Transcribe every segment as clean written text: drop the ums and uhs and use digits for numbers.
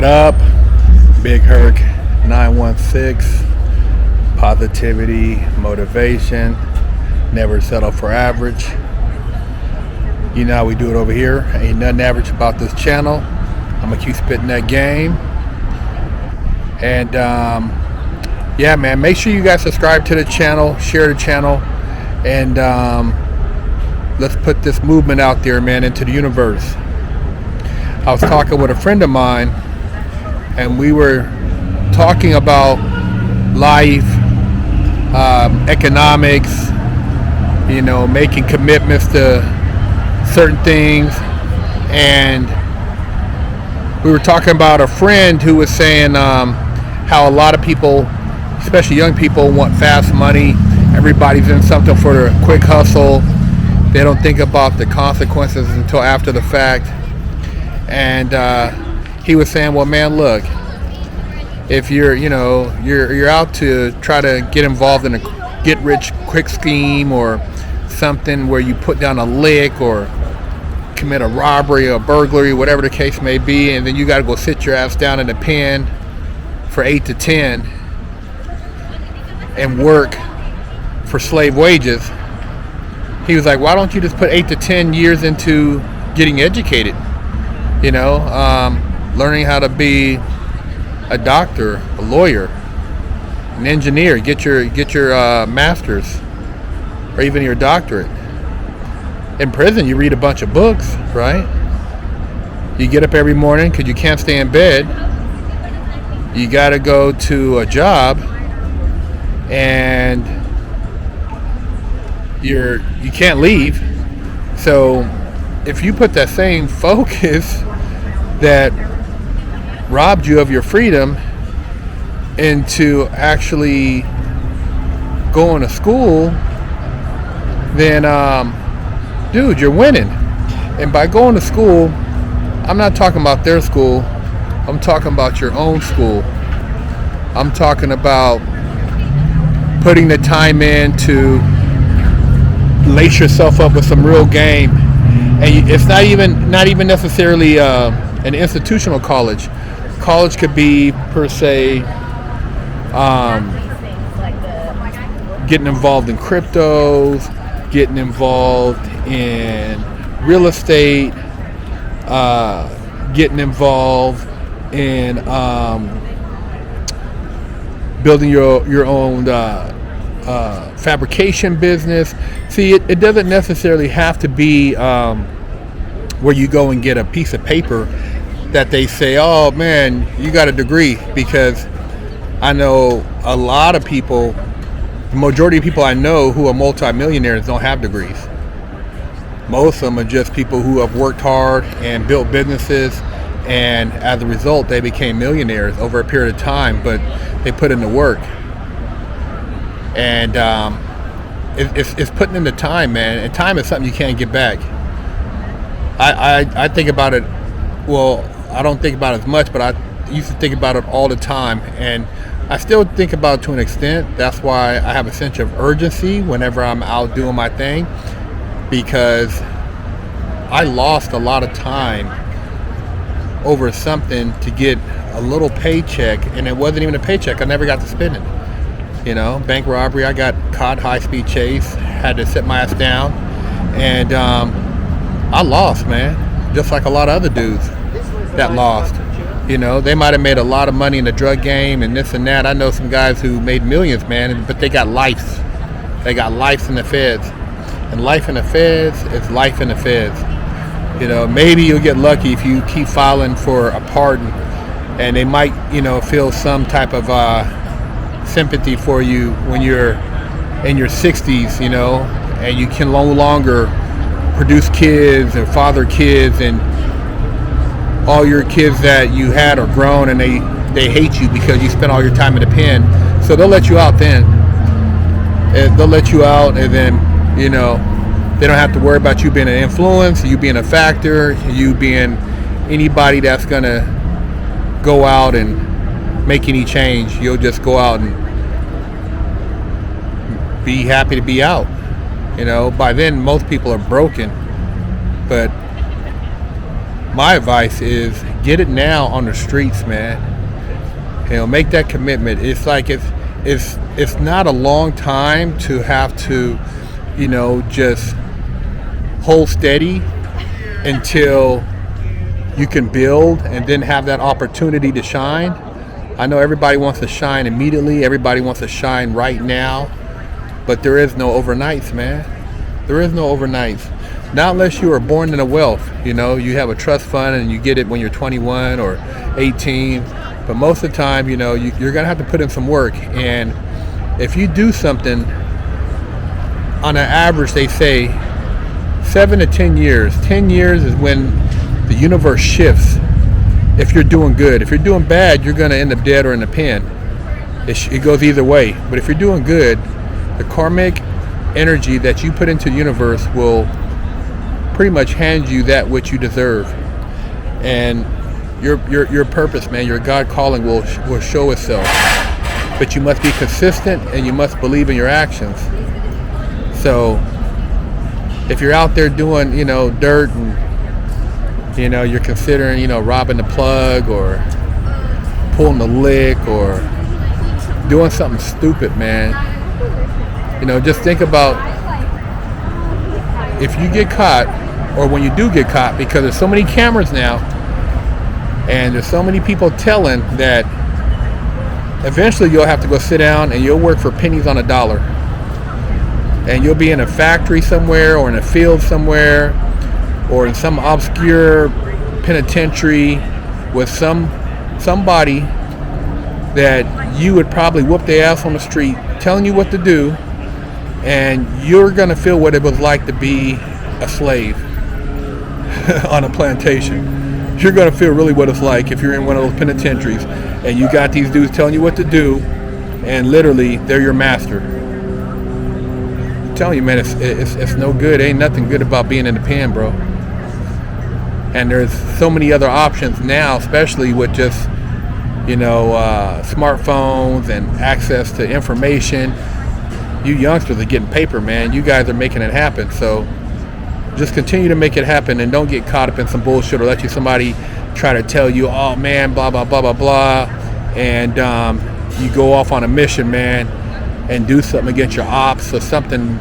What up? Big Herc916. Positivity, motivation, never settle for average. You know how we do it over here. Ain't nothing average about this channel. I'm gonna keep spitting that game. And yeah, man, make sure you guys subscribe to the channel, share the channel, and let's put this movement out there, man, into the universe. I was talking with a friend of mine, and we were talking about life, economics, you know, making commitments to certain things. And we were talking about a friend who was saying how a lot of people, especially young people, want fast money. Everybody's in something for a quick hustle. They don't think about the consequences until after the fact. And he was saying, well, man, look, if you're out to try to get involved in a get rich quick scheme or something where you put down a lick or commit a robbery or burglary, whatever the case may be, and then you got to go sit your ass down in the pen for 8 to 10 and work for slave wages. He was like, why don't you just put 8 to 10 years into getting educated? You know, learning how to be a doctor, a lawyer, an engineer, get your master's or even your doctorate. In prison, you read a bunch of books, right? You get up every morning because you can't stay in bed. You got to go to a job, and you can't leave. So if you put that same focus that robbed you of your freedom into actually going to school, then dude, you're winning. And by going to school, I'm not talking about their school, I'm talking about your own school. I'm talking about putting the time in to lace yourself up with some real game. And it's not even necessarily an institutional college. College could be, per se, getting involved in cryptos, getting involved in real estate, getting involved in building your own fabrication business. See, it doesn't necessarily have to be where you go and get a piece of paper that they say, oh man, you got a degree. Because I know a lot of people, the majority of people I know who are multimillionaires don't have degrees. Most of them are just people who have worked hard and built businesses, and as a result they became millionaires over a period of time, but they put in the work. And it's putting in the time, man, and time is something you can't get back. I think about it, well, I don't think about it as much, but I used to think about it all the time, and I still think about it to an extent. That's why I have a sense of urgency whenever I'm out doing my thing, because I lost a lot of time over something to get a little paycheck, and it wasn't even a paycheck. I never got to spend it. You know, bank robbery, I got caught, high-speed chase, had to sit my ass down, and I lost, man, just like a lot of other dudes that lost. You know, they might have made a lot of money in the drug game and this and that. I know some guys who made millions, man, but they got life. They got life in the feds. And life in the feds is life in the feds. You know, maybe you'll get lucky if you keep filing for a pardon, and they might, you know, feel some type of sympathy for you when you're in your 60s, you know, and you can no longer produce kids and father kids, and all your kids that you had are grown, and they hate you because you spent all your time in the pen. So they'll let you out then. And they'll let you out, and then, you know, they don't have to worry about you being an influence, you being a factor, you being anybody that's going to go out and make any change. You'll just go out and be happy to be out. You know, by then most people are broken. But my advice is Get it now on the streets, man. Make that commitment. It's like it's not a long time to have to, just hold steady until you can build and then have that opportunity to shine. I know everybody wants to shine immediately. Everybody wants to shine right now. But there is no overnights, man. There is no overnights. Not unless you were born into wealth. You have a trust fund and you get it when you're 21 or 18. But most of the time, you're going to have to put in some work. And if you do something, on an average, they say 7 to 10 years. 10 years is when the universe shifts. If you're doing good. If you're doing bad, you're going to end up dead or in the pen. It goes either way. But if you're doing good, the karmic energy that you put into the universe will pretty much hand you that which you deserve. And your purpose, man, your God calling will show itself. But you must be consistent and you must believe in your actions. So if you're out there doing, dirt and, you're considering, robbing the plug or pulling the lick or doing something stupid, man, just think about if you get caught or when you do get caught, because there's so many cameras now and there's so many people telling that eventually you'll have to go sit down and you'll work for pennies on a dollar. And you'll be in a factory somewhere or in a field somewhere or in some obscure penitentiary with somebody that you would probably whoop their ass on the street telling you what to do, and you're going to feel what it was like to be a slave on a plantation. You're going to feel really what it's like if you're in one of those penitentiaries and you got these dudes telling you what to do and literally they're your master. I'm telling you, man, it's no good. Ain't nothing good about being in the pen, bro. And there's so many other options now, especially with just smartphones and access to information. You youngsters are getting paper, man. You guys are making it happen. So just continue to make it happen and don't get caught up in some bullshit or let somebody try to tell you, oh man, blah blah blah blah blah, and you go off on a mission, man, and do something against your ops or something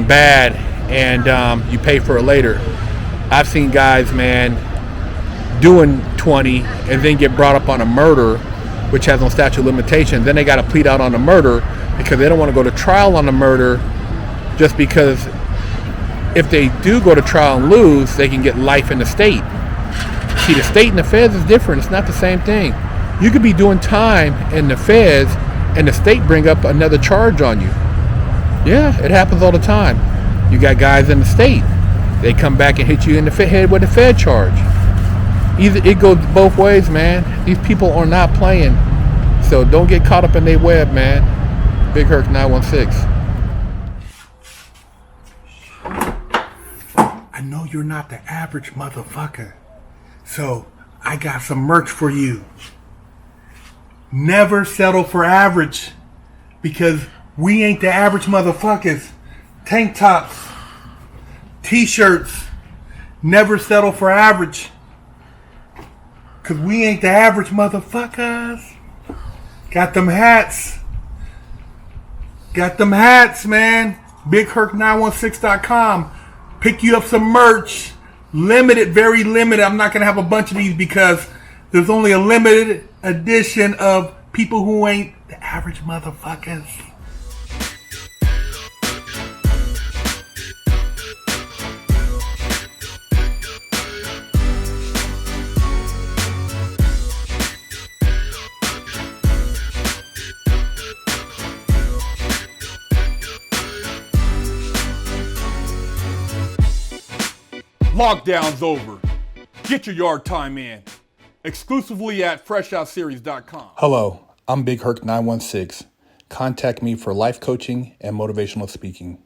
bad, and you pay for it later. I've seen guys, man, doing 20 and then get brought up on a murder, which has no statute of limitations. Then they got to plead out on the murder because they don't want to go to trial on the murder, just because if they do go to trial and lose, they can get life in the state. See, the state and the feds is different. It's not the same thing. You could be doing time in the feds and the state bring up another charge on you. Yeah, it happens all the time. You got guys in the state. They come back and hit you in the head with a fed charge. It goes both ways, man. These people are not playing. So don't get caught up in their web, man. Big Herc916. I know you're not the average motherfucker. So I got some merch for you. Never settle for average, because we ain't the average motherfuckers. Tank tops, t-shirts, never settle for average, because we ain't the average motherfuckers. Got them hats, man. BigHerc916.com. Pick you up some merch. Limited, very limited. I'm not going to have a bunch of these because there's only a limited edition of people who ain't the average motherfuckers. Lockdown's over. Get your yard time in. Exclusively at FreshOutSeries.com. Hello, I'm Big Herc916. Contact me for life coaching and motivational speaking.